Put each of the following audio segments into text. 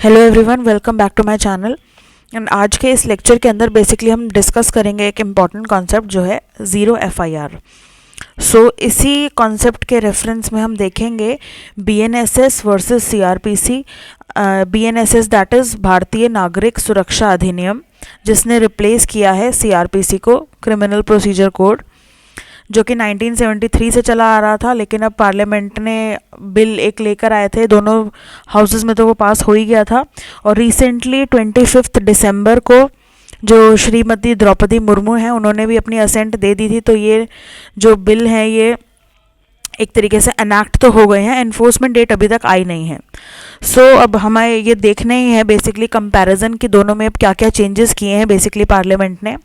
Hello everyone, welcome back to my channel. And आज के इस लेक्चर के अंदर बेसिकली हम डिस्कस करेंगे एक इम्पॉर्टेंट कॉन्सेप्ट जो है ज़ीरो एफआईआर। इसी कॉन्सेप्ट के रेफरेंस में हम देखेंगे BNSS versus CrPC. BNSS that is भारतीय नागरिक सुरक्षा अधिनियम, जिसने रिप्लेस किया है सीआरपीसी को, क्रिमिनल प्रोसीजर कोड, जो कि 1973 से चला आ रहा था। लेकिन अब पार्लियामेंट ने बिल एक लेकर आए थे, दोनों हाउसेस में तो वो पास हो ही गया था। और रिसेंटली 25 दिसंबर को जो श्रीमती द्रौपदी मुर्मू हैं, उन्होंने भी अपनी असेंट दे दी थी। तो ये जो बिल हैं ये एक तरीके से एनैक्ट तो हो गए हैं, एनफोर्समेंट डेट अभी तक आई नहीं है। अब हमें ये देखना ही है बेसिकली कंपैरिजन कि दोनों में अब क्या क्या चेंजेस किए हैं बेसिकली पार्लियामेंट ने।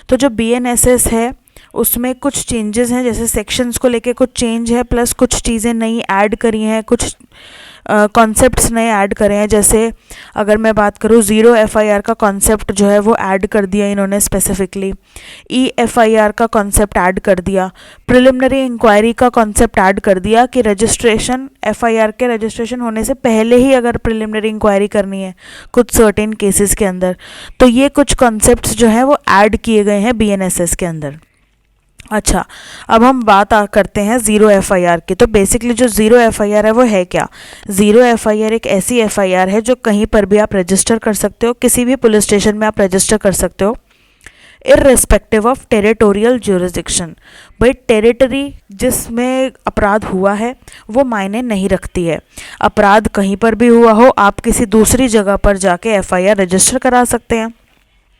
तो जो बीएनएसएस है उसमें कुछ चेंजेस हैं, जैसे सेक्शंस को लेके कुछ चेंज है, प्लस कुछ चीज़ें नई ऐड करी हैं, कुछ कॉन्सेप्ट्स नए ऐड करे हैं। जैसे अगर मैं बात करूँ, ज़ीरो एफआईआर का कॉन्सेप्ट जो है वो ऐड कर दिया इन्होंने स्पेसिफिकली। ईएफआईआर का कॉन्सेप्ट ऐड कर दिया, प्रिलिमिनरी इंक्वायरी का कॉन्सेप्ट ऐड कर दिया कि रजिस्ट्रेशन, एफआईआर के रजिस्ट्रेशन होने से पहले ही अगर प्रिलिमिनरी इंक्वायरी करनी है कुछ सर्टेन केसेस के अंदर, तो ये कुछ कॉन्सेप्ट्स जो हैं वो ऐड किए गए हैं बीएनएसएस के अंदर। अच्छा, अब हम बात करते हैं ज़ीरो एफआईआर की। तो बेसिकली जो ज़ीरो एफआईआर है वो है क्या? ज़ीरो एफआईआर एक ऐसी एफआईआर है जो कहीं पर भी आप रजिस्टर कर सकते हो, किसी भी पुलिस स्टेशन में आप रजिस्टर कर सकते हो, इररिस्पेक्टिव ऑफ टेरिटोरियल ज्यूरिसडिक्शन। भाई टेरिटरी जिसमें अपराध हुआ है वो मायने नहीं रखती है। अपराध कहीं पर भी हुआ हो, आप किसी दूसरी जगह पर जाके एफआईआर रजिस्टर करा सकते हैं।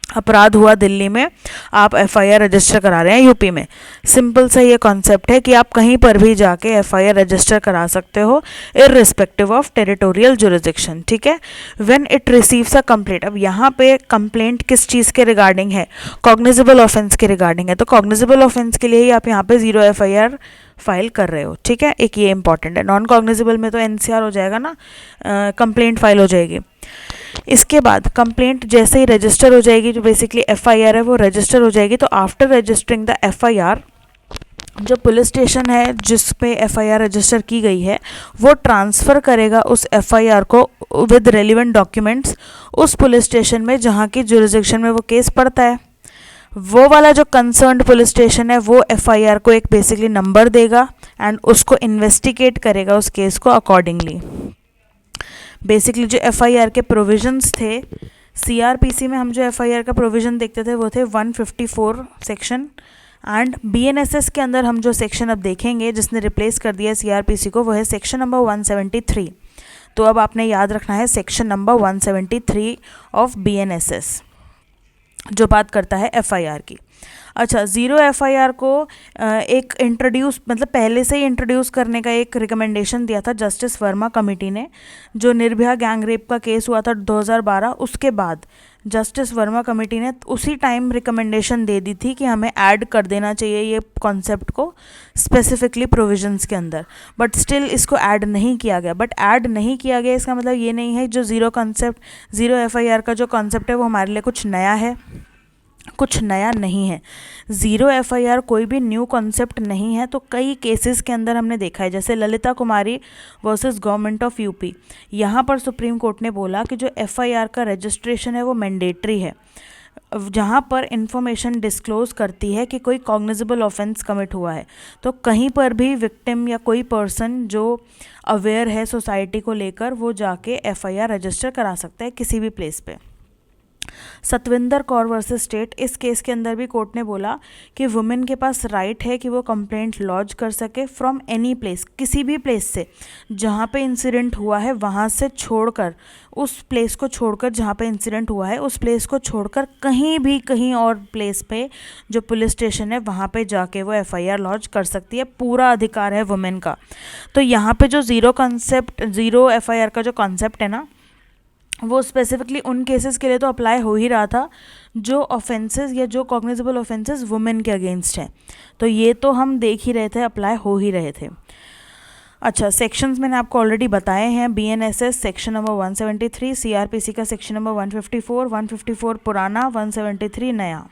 अपराध हुआ दिल्ली में, आप एफआईआर रजिस्टर करा रहे हैं यूपी में। सिंपल सा ये कॉन्सेप्ट है कि आप कहीं पर भी जाके एफआईआर रजिस्टर करा सकते हो, इररिस्पेक्टिव ऑफ टेरिटोरियल जुरिसडिक्शन। ठीक है। When it receives a complaint, अब यहाँ पे कंप्लेंट किस चीज़ के रिगार्डिंग है? कॉग्निजेबल ऑफेंस के रिगार्डिंग है। तो कॉग्निजेबल ऑफेंस के लिए ही आप यहाँ पे ज़ीरो एफआईआर फाइल कर रहे हो। ठीक है, एक ये इंपॉर्टेंट है। नॉन कॉग्निजेबल में तो एनसीआर हो जाएगा ना, कंप्लेंट फाइल हो जाएगी। इसके बाद कंप्लेंट जैसे ही रजिस्टर हो जाएगी, जो बेसिकली एफआईआर है वो रजिस्टर हो जाएगी, तो आफ्टर रजिस्टरिंग द एफआईआर, जो पुलिस स्टेशन है जिस पे एफआईआर रजिस्टर की गई है वो ट्रांसफ़र करेगा उस एफआईआर को विद रेलिवेंट डॉक्यूमेंट्स उस पुलिस स्टेशन में जहाँ की जुरिसडिक्शन में वो केस पड़ता है। वो वाला जो कंसर्न्ड पुलिस स्टेशन है वो एफआईआर को एक बेसिकली नंबर देगा एंड उसको इन्वेस्टिगेट करेगा उस केस को अकॉर्डिंगली। बेसिकली जो एफआईआर के प्रोविजंस थे, सीआरपीसी में हम जो एफआईआर का प्रोविज़न देखते थे वो थे 154 सेक्शन, एंड बीएनएसएस के अंदर हम जो सेक्शन अब देखेंगे जिसने रिप्लेस कर दिया सीआरपीसी को वो है सेक्शन नंबर 173। तो अब आपने याद रखना है सेक्शन नंबर 173 ऑफ बीएनएसएस, जो बात करता है एफआईआर की। अच्छा, ज़ीरो एफआईआर को एक इंट्रोड्यूस, मतलब पहले से ही इंट्रोड्यूस करने का एक रिकमेंडेशन दिया था जस्टिस वर्मा कमेटी ने। जो निर्भया गैंग रेप का केस हुआ था 2012, उसके बाद जस्टिस वर्मा कमेटी ने उसी टाइम रिकमेंडेशन दे दी थी कि हमें ऐड कर देना चाहिए ये कॉन्सेप्ट को स्पेसिफिकली प्रोविजंस के अंदर, बट स्टिल इसको ऐड नहीं किया गया। बट ऐड नहीं किया गया इसका मतलब ये नहीं है जो ज़ीरो एफआईआर का जो कॉन्सेप्ट है वो हमारे लिए कुछ नया है, कुछ नया नहीं है। ज़ीरो एफआईआर कोई भी न्यू कॉन्सेप्ट नहीं है। तो कई केसेस के अंदर हमने देखा है, जैसे ललिता कुमारी वर्सेस गवर्नमेंट ऑफ यूपी, यहाँ पर सुप्रीम कोर्ट ने बोला कि जो एफआईआर का रजिस्ट्रेशन है वो मैंडेटरी है, जहाँ पर इंफॉर्मेशन डिस्क्लोज करती है कि कोई कॉग्निजेबल ऑफेंस कमिट हुआ है। तो कहीं पर भी विक्टिम या कोई पर्सन जो अवेयर है सोसाइटी को लेकर, वो जाके एफआईआर रजिस्टर करा सकता है किसी भी प्लेस पे। सतविंदर कौर वर्सेस स्टेट, इस केस के अंदर भी कोर्ट ने बोला कि वुमेन के पास राइट है कि वो कंप्लेंट लॉन्च कर सके फ्रॉम एनी प्लेस, किसी भी प्लेस से जहाँ पे इंसिडेंट हुआ है वहाँ से छोड़कर, उस प्लेस को छोड़कर जहाँ पे इंसिडेंट हुआ है उस प्लेस को छोड़कर कहीं और प्लेस पे जो पुलिस स्टेशन है वहाँ पे जाके वो एफआईआर लॉन्च कर सकती है। पूरा अधिकार है वुमेन का। तो यहाँ पे जो ज़ीरो एफआईआर का जो कॉन्सेप्ट है ना, वो स्पेसिफिकली उन केसेस के लिए तो अप्लाई हो ही रहा था जो ऑफेंसेस या जो कॉग्निजेबल ऑफेंसेस वुमेन के अगेंस्ट हैं। तो ये तो हम देख ही रहे थे, अप्लाई हो ही रहे थे। अच्छा, सेक्शंस मैंने आपको ऑलरेडी बताए हैं। बीएनएसएस सेक्शन नंबर 173, सीआरपीसी का सेक्शन नंबर 154 पुराना, 173 नया।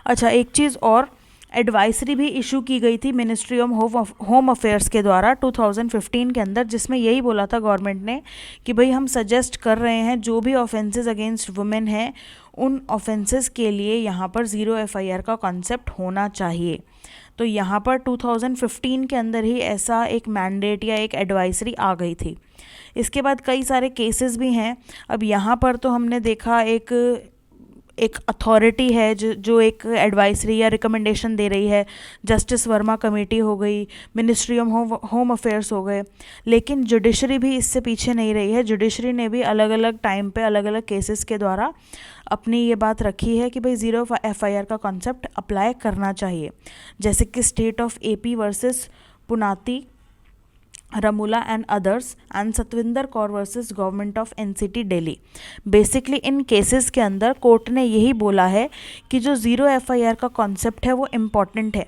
अच्छा, एक चीज़ और, एडवाइजरी भी इशू की गई थी मिनिस्ट्री ऑफ होम अफेयर्स के द्वारा 2015 के अंदर, जिसमें यही बोला था गवर्नमेंट ने कि भाई हम सजेस्ट कर रहे हैं जो भी ऑफेंसेस अगेंस्ट वुमेन हैं उन ऑफेंसेस के लिए यहाँ पर ज़ीरो एफआईआर का कॉन्सेप्ट होना चाहिए। तो यहाँ पर 2015 के अंदर ही ऐसा एक मैंडेट या एक एडवाइजरी आ गई थी। इसके बाद कई सारे केसेस भी हैं। अब यहाँ पर तो हमने देखा एक अथॉरिटी है जो एक एडवाइजरी या रिकमेंडेशन दे रही है, जस्टिस वर्मा कमेटी हो गई, मिनिस्ट्री ऑफ होम अफेयर्स हो गए, लेकिन जुडिशरी भी इससे पीछे नहीं रही है। जुडिशरी ने भी अलग अलग टाइम पे अलग अलग केसेस के द्वारा अपनी ये बात रखी है कि भाई ज़ीरो एफआईआर का कॉन्सेप्ट अप्लाई करना चाहिए, जैसे कि state of AP versus Punati Ramulu and others and Satvinder Kaur versus government of NCT Delhi. Basically इन केसेस के अंदर कोर्ट ने यही बोला है कि जो ज़ीरो एफआईआर का कॉन्सेप्ट है वो इम्पॉर्टेंट है।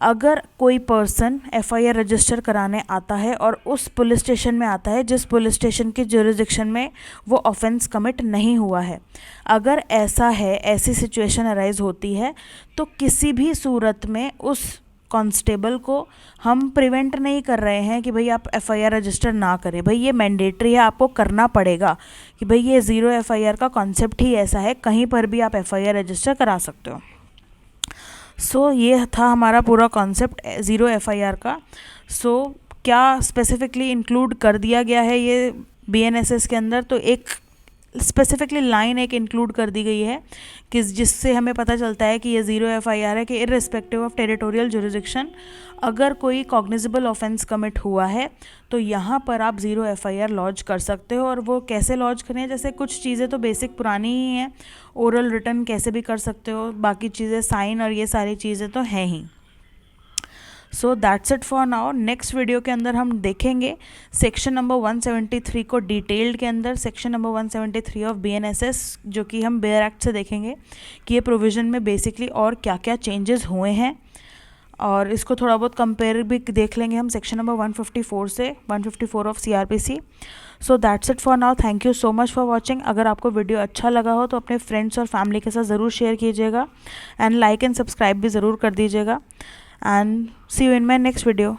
अगर कोई पर्सन एफआईआर रजिस्टर कराने आता है और उस पुलिस स्टेशन में आता है जिस पुलिस स्टेशन के ज्यूरिसडिक्शन में वो ऑफेंस कमिट नहीं हुआ है, अगर ऐसा है, ऐसी सिचुएशन अराइज होती है, तो किसी भी सूरत में उस कांस्टेबल को हम प्रिवेंट नहीं कर रहे हैं कि भाई आप एफआईआर रजिस्टर ना करें। भाई ये मैंडेटरी है, आपको करना पड़ेगा कि भाई ये ज़ीरो एफआईआर का कॉन्सेप्ट ही ऐसा है, कहीं पर भी आप एफआईआर रजिस्टर करा सकते हो। सो ये था हमारा पूरा कॉन्सेप्ट ज़ीरो एफआईआर का। सो क्या स्पेसिफिकली इंक्लूड कर दिया गया है ये बीएनएसएस के अंदर, तो एक स्पेसिफिकली लाइन एक इंक्लूड कर दी गई है कि जिससे हमें पता चलता है कि ये ज़ीरो एफआईआर है कि इर्रिस्पेक्टिव ऑफ टेरिटोरियल जुरिसडिक्शन अगर कोई कॉग्निजेबल ऑफेंस कमिट हुआ है तो यहाँ पर आप ज़ीरो एफआईआर लॉन्च कर सकते हो। और वो कैसे लॉन्च करें, जैसे कुछ चीज़ें तो बेसिक पुरानी ही हैं, ओरल रिटर्न कैसे भी कर सकते हो, बाकी चीज़ें साइन और ये सारी चीज़ें तो हैं ही। So that's it for now. Next video के अंदर हम देखेंगे सेक्शन नंबर 173 को डिटेल्ड के अंदर, सेक्शन नंबर 173 ऑफ बीएनएसएस, जो कि हम बेयर एक्ट से देखेंगे कि ये प्रोविज़न में बेसिकली और क्या क्या चेंजेस हुए हैं, और इसको थोड़ा बहुत कंपेयर भी देख लेंगे हम सेक्शन नंबर 154 से, 154 of CrPC. So that's it for now. Thank you so much for watching. अगर आपको वीडियो अच्छा लगा हो तो अपने फ्रेंड्स और फैमिली के साथ ज़रूर शेयर कीजिएगा एंड लाइक एंड सब्सक्राइब भी ज़रूर कर दीजिएगा। And see you in my next video.